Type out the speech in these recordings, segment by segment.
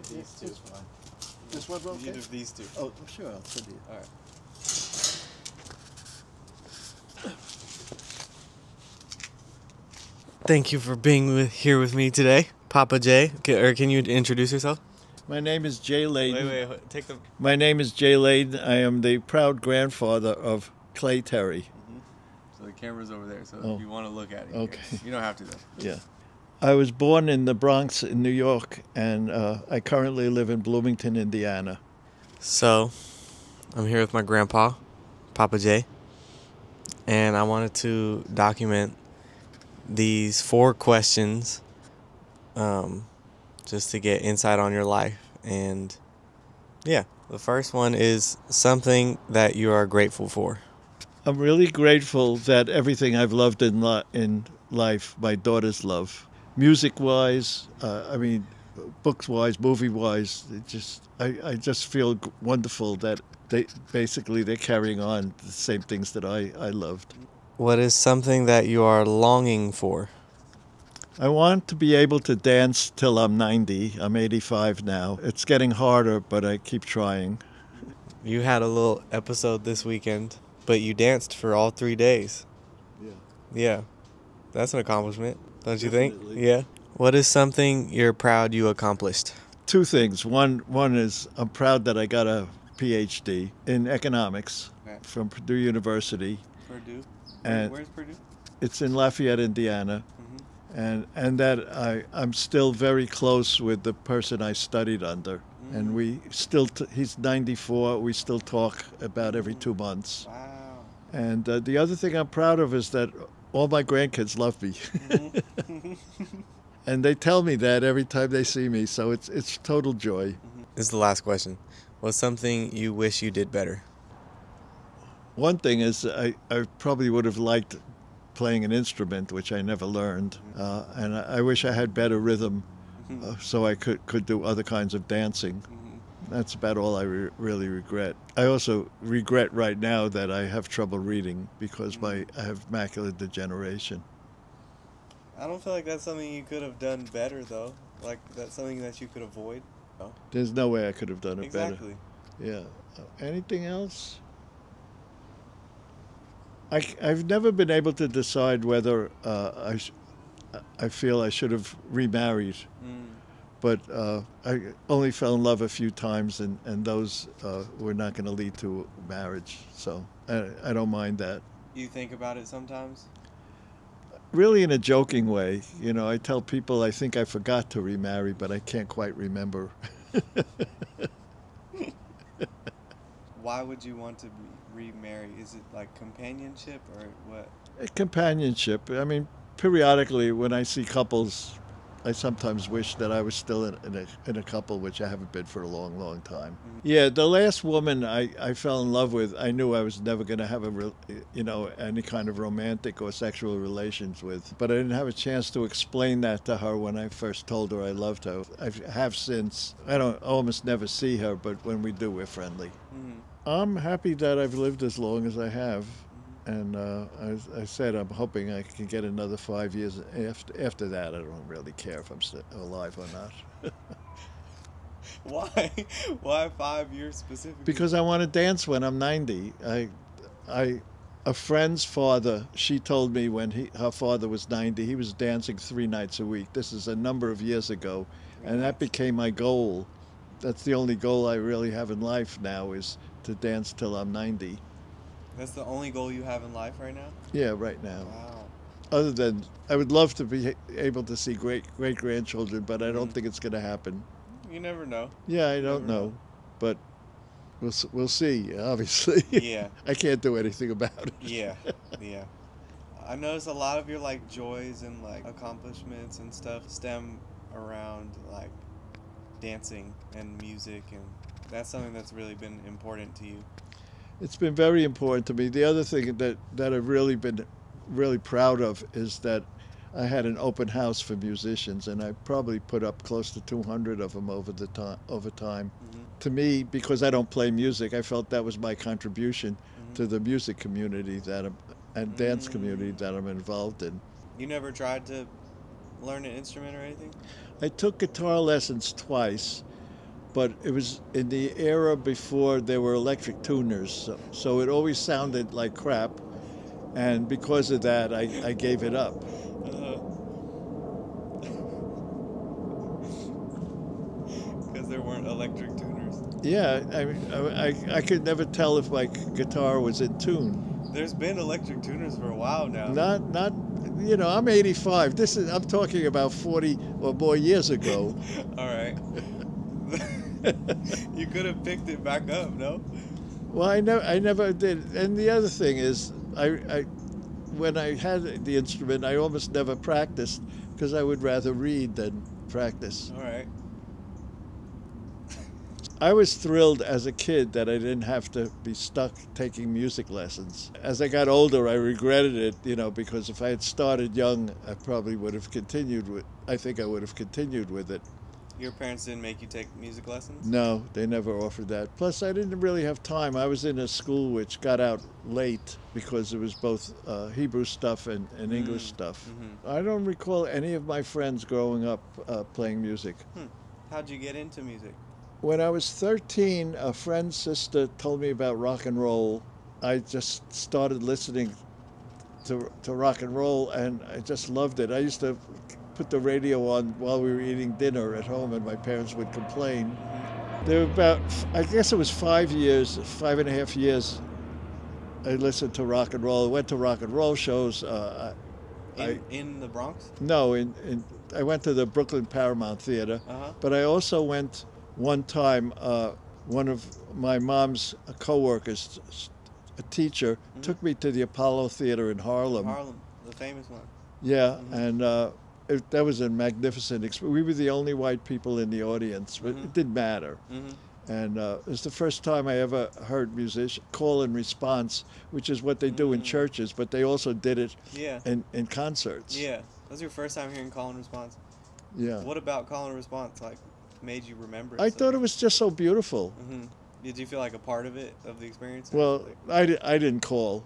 these two. It's fine. This one, okay? Either of these two. Oh, sure, I'll send you. All right. Thank you for being here with me today, Papa J. Can you introduce yourself? My name is Jay Layden. Wait, take the... My name is Jay Layden. I am the proud grandfather of Clay Terry. So the camera's over there, so Oh. if you want to look at it, Okay. you don't have to, though. Yeah. I was born in the Bronx in New York, and I currently live in Bloomington, Indiana. So, I'm here with my grandpa, Papa J, and I wanted to document these 4 questions just to get insight on your life. And yeah, the first one is something that you are grateful for. I'm really grateful that everything I've loved in life, my daughters love. Music-wise, books-wise, movie-wise, I just feel wonderful that they're carrying on the same things that I loved. What is something that you are longing for? I want to be able to dance till I'm 90. I'm 85 now. It's getting harder, but I keep trying. You had a little episode this weekend, but you danced for all 3 days. Yeah. Yeah, that's an accomplishment, don't you Definitely. think? Yeah. What is something you're proud you accomplished? 2 things. One is I'm proud that I got a PhD in economics from Purdue University. Purdue? And Where's Purdue? it's in Lafayette, Indiana. And that I'm still very close with the person I studied under. And we still, he's 94, we still talk about every 2 months. Wow. And the other thing I'm proud of is that all my grandkids love me. And they tell me that every time they see me, so it's total joy. This is the last question. What's something you wish you did better? One thing is I probably would have liked playing an instrument, which I never learned. And I wish I had better rhythm so I could do other kinds of dancing. That's about all I really regret. I also regret right now that I have trouble reading because I have macular degeneration. I don't feel like that's something you could have done better, though. Like, that's something that you could avoid. No. There's no way I could have done it Exactly. better. Yeah. Anything else? I've never been able to decide whether I feel I should have remarried. But I only fell in love a few times, and those were not going to lead to marriage. So I don't mind that. You think about it sometimes? Really in a joking way. You know, I tell people I think I forgot to remarry, but I can't quite remember. Why would you want to remarry? Is it like companionship or what? Companionship. I mean, periodically when I see couples, I sometimes wish that I was still in a couple, which I haven't been for a long, long time. Yeah, the last woman I fell in love with, I knew I was never going to have any kind of romantic or sexual relations with. But I didn't have a chance to explain that to her when I first told her I loved her. I have since. I don't almost never see her, but when we do, we're friendly. I'm happy that I've lived as long as I have. And as I said, I'm hoping I can get another 5 years. After that, I don't really care if I'm still alive or not. Why? Why 5 years specifically? Because I want to dance when I'm 90. A friend's father, she told me when her father was 90, he was dancing 3 nights a week. This is a number of years ago, and that became my goal. That's the only goal I really have in life now, is to dance till I'm 90. That's the only goal you have in life right now? Yeah, right now. Wow. Other than, I would love to be able to see great-grandchildren, but I don't think it's going to happen. You never know. Yeah, I don't know, but we'll see, obviously. Yeah. I can't do anything about it. Yeah, yeah. I notice a lot of your, like, joys and, like, accomplishments and stuff stem around, like, dancing and music, and that's something that's really been important to you. It's been very important to me. The other thing that I've really been really proud of is that I had an open house for musicians, and I probably put up close to 200 of them over time. To me, because I don't play music, I felt that was my contribution to the music community and dance community that I'm involved in. You never tried to learn an instrument or anything? I took guitar lessons twice, but it was in the era before there were electric tuners, so it always sounded like crap, and because of that, I gave it up. Because there weren't electric tuners. Yeah, I mean, I could never tell if my guitar was in tune. There's been electric tuners for a while now. Not, you know, I'm 85. I'm talking about 40 or more years ago. All right. You could have picked it back up, no? Well, I never did. And the other thing is, when I had the instrument, I almost never practiced because I would rather read than practice. All right. I was thrilled as a kid that I didn't have to be stuck taking music lessons. As I got older, I regretted it, you know, because if I had started young, I probably would have continued with. I think I would have continued with it. Your parents didn't make you take music lessons? No, they never offered that. Plus, I didn't really have time. I was in a school which got out late because it was both Hebrew stuff and English stuff. Mm-hmm. I don't recall any of my friends growing up playing music. How'd you get into music? When I was 13, a friend's sister told me about rock and roll. I just started listening to rock and roll, and I just loved it. I used to put the radio on while we were eating dinner at home, and my parents would complain. There were about, I guess it was 5.5 years, I listened to rock and roll. I went to rock and roll shows. In the Bronx? No, I went to the Brooklyn Paramount Theater, but I also went one time, one of my mom's co-workers, a teacher, took me to the Apollo Theater in Harlem. Harlem, the famous one. Yeah, and that was a magnificent experience. We were the only white people in the audience, but it didn't matter. And it was the first time I ever heard musicians call and response, which is what they do in churches, but they also did it in concerts. Yeah, that was your first time hearing call and response? Yeah. What about call and response made you remember it? I thought it was just so beautiful. Did you feel like a part of it, of the experience? Well, I didn't call.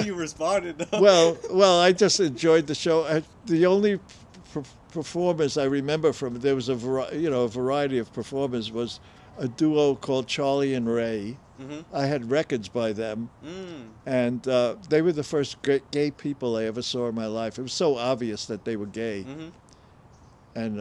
You responded, though. Well, I just enjoyed the show. The only performance I remember from there was a variety of performers was a duo called Charlie and Ray. I had records by them, and they were the first gay people I ever saw in my life. It was so obvious that they were gay, and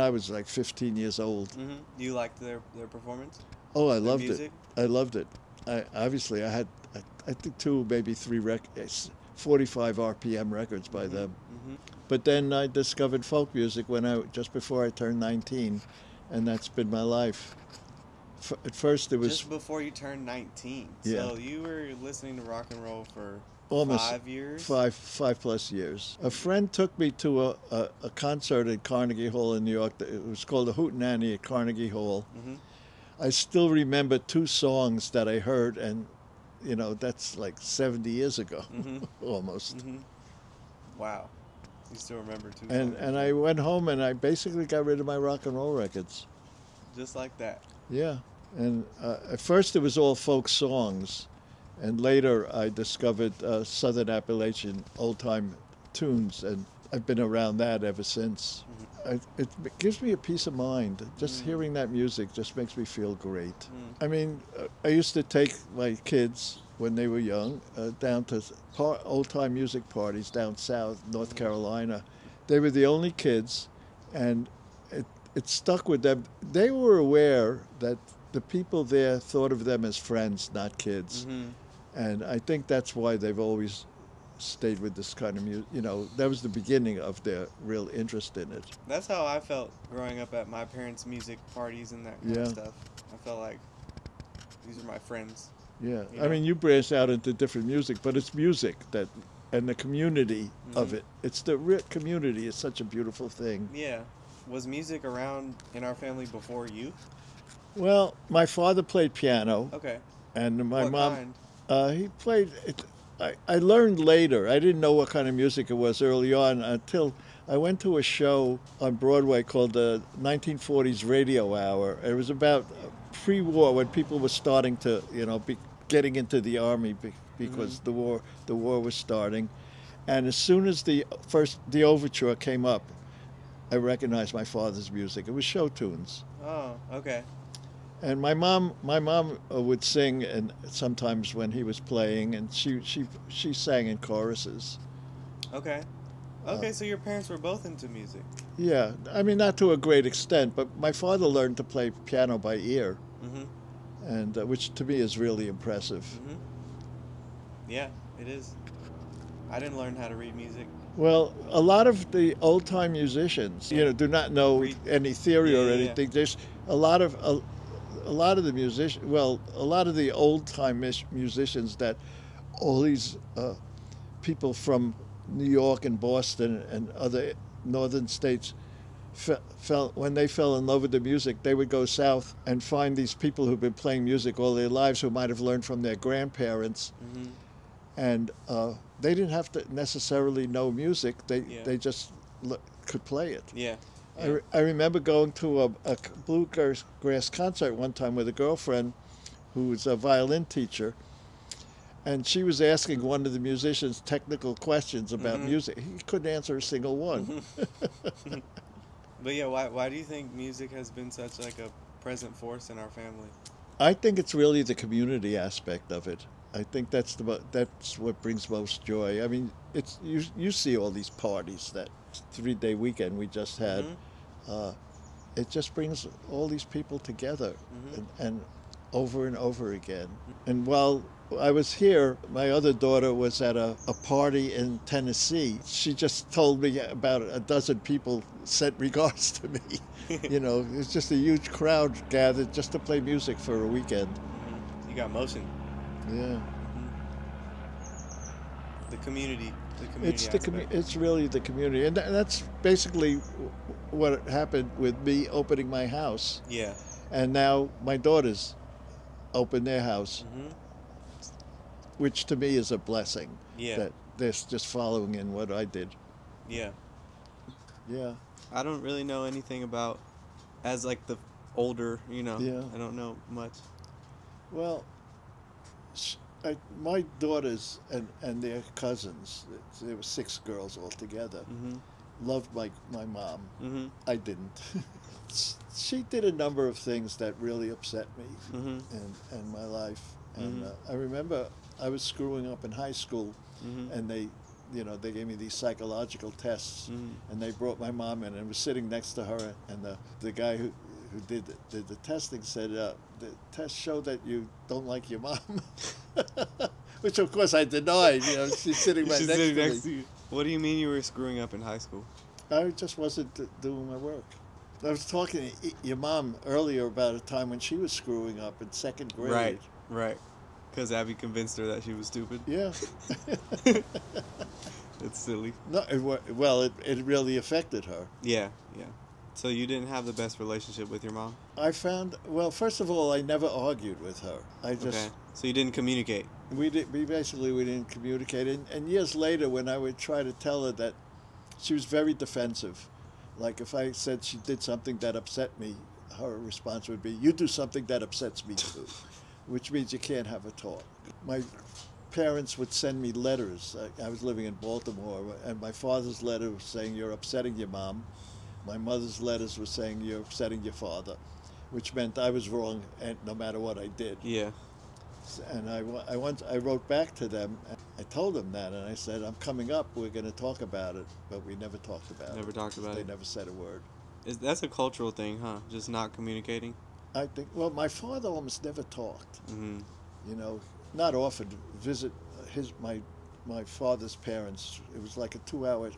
I was like 15 years old. You liked their performance? Oh, I loved it. I loved it. I had I think 2, maybe 3 records, 45 RPM records by them. But then I discovered folk music just before I turned 19, and that's been my life. At first it was just before you turned 19. Yeah. So you were listening to rock and roll for almost 5 years? 5+ years. A friend took me to a concert at Carnegie Hall in New York. It was called the Hootenanny at Carnegie Hall. I still remember 2 songs that I heard, and you know, that's like 70 years ago, almost. Wow. You still remember 2 songs? And I went home and I basically got rid of my rock and roll records. Just like that? Yeah. And at first it was all folk songs, and later I discovered Southern Appalachian old-time tunes, and I've been around that ever since. It gives me a peace of mind. Just hearing that music just makes me feel great. I mean, I used to take my kids when they were young down to old-time music parties down south, North Carolina. They were the only kids, and it stuck with them. They were aware that the people there thought of them as friends, not kids. And I think that's why they've always stayed with this kind of music. You know, that was the beginning of their real interest in it. That's how I felt growing up at my parents' music parties and that kind of stuff. I felt like these are my friends. Yeah, You I know? mean, you branched out into different music, but it's music and the community of it. It's the community is such a beautiful thing. Yeah. Was music around in our family before you? Well, my father played piano. Okay. And my What mom, kind? he played. I learned later. I didn't know what kind of music it was early on until I went to a show on Broadway called the 1940s Radio Hour. It was about pre-war, when people were starting to, be getting into the army because the war was starting. And as soon as the overture came up, I recognized my father's music. It was show tunes. Oh, okay. And my mom would sing, and sometimes when he was playing, and she sang in choruses. Okay. Okay, so your parents were both into music. Yeah, I mean not to a great extent, but my father learned to play piano by ear, Mm-hmm. and which to me is really impressive. Mm-hmm. Yeah, it is. I didn't learn how to read music. Well, a lot of the old time musicians, do not know Read- any theory Yeah, or yeah, yeah. anything. There's a lot of a lot of the a lot of the old time musicians that all these people from New York and Boston and other northern states fell when they fell in love with the music, they would go south and find these people who've been playing music all their lives, who might have learned from their grandparents, Mm-hmm. and they didn't have to necessarily know music. Yeah. They just could play it. Yeah. I remember going to a bluegrass concert one time with a girlfriend who was a violin teacher, and she was asking one of the musicians technical questions about Mhm. music. He couldn't answer a single one. But yeah, why do you think music has been such like a present force in our family? I think it's really the community aspect of it. I think that's that's what brings most joy. I mean, it's you see all these parties, that 3-day weekend we just had. Mhm. It just brings all these people together, Mhm. and over and over again. And while I was here, my other daughter was at a party in Tennessee. She just told me about a dozen people sent regards to me. It's just a huge crowd gathered just to play music for a weekend. Mhm. You got motion. Yeah. The community. Aspect. It's really the community, and that's basically what happened with me opening my house, Yeah. and now my daughters open their house, Mhm. which to me is a blessing. Yeah. That they're just following in what I did. Yeah. Yeah. I don't really know anything about as like the older, Yeah. I don't know much. Well, my daughters and their cousins, there were 6 girls altogether, Mhm. loved my mom. Mhm. I didn't. She did a number of things that really upset me Mhm. in my life. And Mhm. I remember I was screwing up in high school, Mhm. and they gave me these psychological tests, Mhm. and they brought my mom in and was sitting next to her, and the guy who did the testing said, the test showed that you don't like your mom. Which of course I denied. She's sitting right She's next sitting to next me. to you. What do you mean you were screwing up in high school? I just wasn't doing my work. I was talking to your mom earlier about a time when she was screwing up in 2nd grade. Right. Because Abby convinced her that she was stupid. Yeah. It's silly. No, well, it really affected her. Yeah. So you didn't have the best relationship with your mom? I found, well, first of all, I never argued with her. I just Okay. So you didn't communicate? we didn't communicate, and years later when I would try to tell her that, she was very defensive. Like if I said she did something that upset me, her response would be, "You do something that upsets me too," which means you can't have a talk. My parents would send me letters. I was living in Baltimore, and my father's letter was saying, "You're upsetting your mom." My mother's letters were saying, "You're upsetting your father," which meant I was wrong, and no matter what I did. Yeah. And I wrote back to them. I told them that, and I said, "I'm coming up. We're going to talk about it," but we never talked about it. Never talked about They it. never said a word. That's a cultural thing, huh? Just not communicating? I think. Well, my father almost never talked. Mm-hmm. Not often. Visit my father's parents. It was like a 2-hour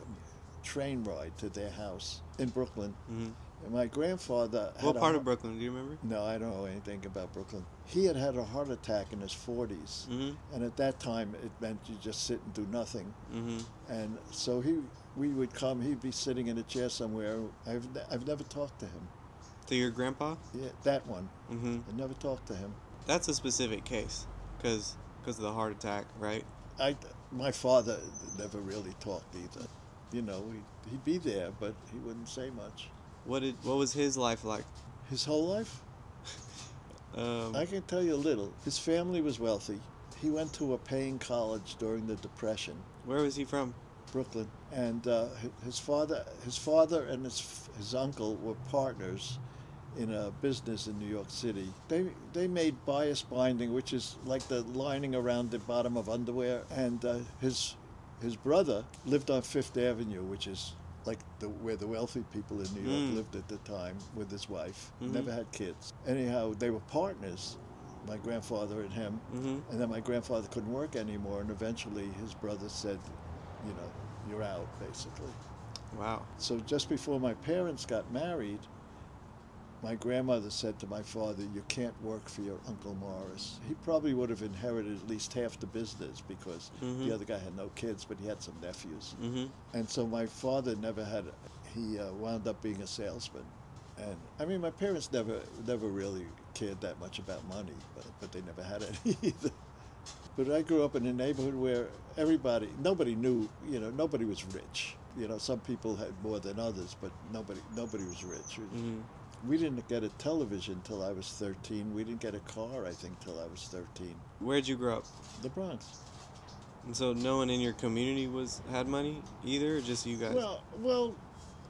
train ride to their house in Brooklyn. Mm-hmm. And my grandfather had What part of Brooklyn, do you remember? No, I don't know anything about Brooklyn. He had a heart attack in his 40s. Mm-hmm. And at that time, it meant you just sit and do nothing. Mm-hmm. And so we would come, he'd be sitting in a chair somewhere. I've never talked to him. To your grandpa? Yeah, that one. Mm-hmm. I never talked to him. That's a specific case, because of the heart attack, right? My father never really talked either. He'd be there, but he wouldn't say much. What was his life like? His whole life? I can tell you a little. His family was wealthy. He went to a paying college during the Depression. Where was he from? Brooklyn, and his father and his uncle were partners in a business in New York City. They made bias binding, which is like the lining around the bottom of underwear, and his brother lived on Fifth Avenue, which is like where the wealthy people in New York lived at the time, with his wife. Never had kids. Anyhow, they were partners, my grandfather and him, and then my grandfather couldn't work anymore, and eventually his brother said, you know, you're out, basically. Wow. So just before my parents got married, my grandmother said to my father, you can't work for your Uncle Morris. He probably would have inherited at least half the business because the other guy had no kids, but he had some nephews. And so my father never had, he wound up being a salesman. And I mean, my parents never really cared that much about money, but they never had any either. But I grew up in a neighborhood where nobody knew, you know, nobody was rich. You know, some people had more than others, but nobody was rich. We didn't get a television till I was 13. We didn't get a car, I think, till I was 13. Where'd you grow up? The Bronx. And so no one in your community had money either, or just you guys? Well,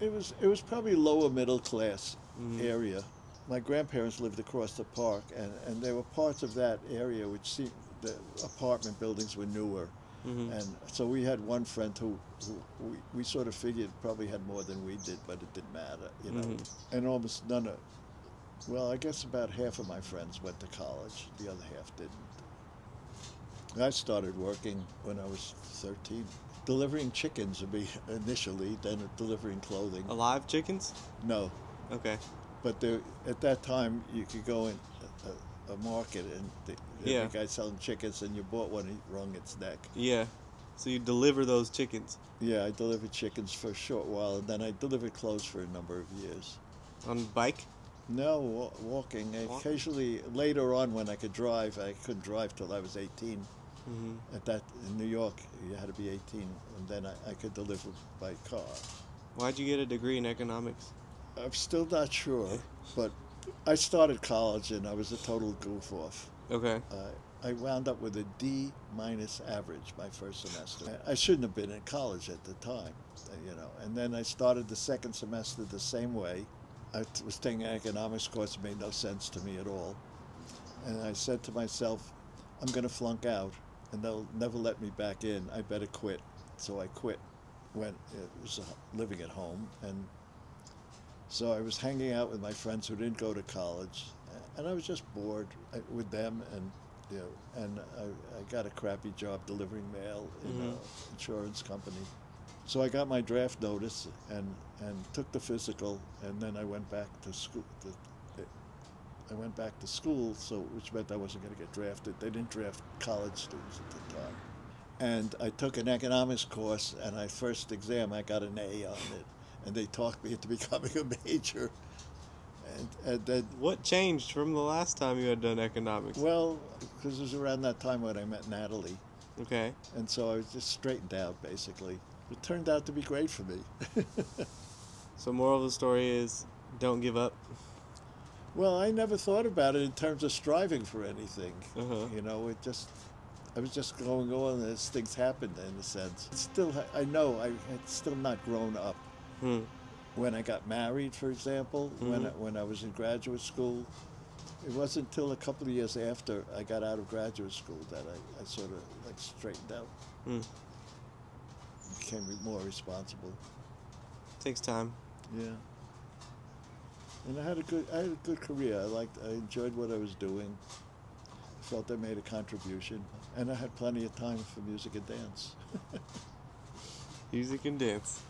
it was probably lower middle class area. My grandparents lived across the park, and there were parts of that area which seemed, the apartment buildings were newer. And so we had one friend who we sort of figured probably had more than we did, but it didn't matter, you know. And almost none of, well, I guess about half of my friends went to college. The other half didn't. I started working when I was 13, delivering chickens initially, then delivering clothing. Alive chickens? No. Okay. But at that time, you could go in a market and the guy selling chickens, and you bought one, he wrung its neck. Yeah. So you deliver those chickens? Yeah, I delivered chickens for a short while, and then I delivered clothes for a number of years. On bike? No, walking. Occasionally, later on when I could drive, I couldn't drive till I was 18. In New York, you had to be 18, and then I could deliver by car. Why'd you get a degree in economics? I'm still not sure, but I started college and I was a total goof off. Okay. I wound up with a D- average my first semester. I shouldn't have been in college at the time, you know. And then I started the second semester the same way. I was taking an economics course, it made no sense to me at all. And I said to myself, I'm going to flunk out, and they'll never let me back in. I better quit. So I quit. It was living at home, and so I was hanging out with my friends who didn't go to college, and I was just bored with them, and you know, and I got a crappy job delivering mail in an insurance company. So I got my draft notice and took the physical, and then I went back to school. So which meant I wasn't going to get drafted. They didn't draft college students at the time. And I took an economics course, and my first exam I got an A on it, and they talked me into becoming a major. And then, what changed from the last time you had done economics? Well, because it was around that time when I met Natalie. Okay. And so I was just straightened out, basically. It turned out to be great for me. So moral of the story is, don't give up. Well, I never thought about it in terms of striving for anything. You know, I was just going on as things happened, in a sense. I know I had still not grown up. When I got married, for example, when I was in graduate school, it wasn't until a couple of years after I got out of graduate school that I sort of like straightened out. Became more responsible. Takes time. Yeah. And I had a good career. I enjoyed what I was doing. I felt I made a contribution, and I had plenty of time for music and dance. Music and dance.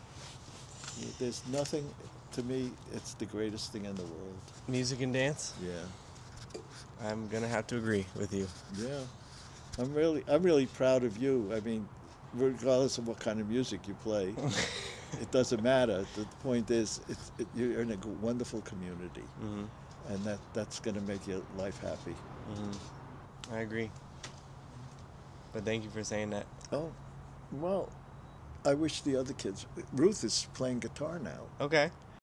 There's nothing, to me, it's the greatest thing in the world. Music and dance? Yeah. I'm gonna have to agree with you. Yeah. I'm really proud of you. I mean, regardless of what kind of music you play, it doesn't matter. The point is, you're in a wonderful community, and that's going to make your life happy. I agree. But thank you for saying that. Oh, well, I wish the other kids. Ruth is playing guitar now. Okay.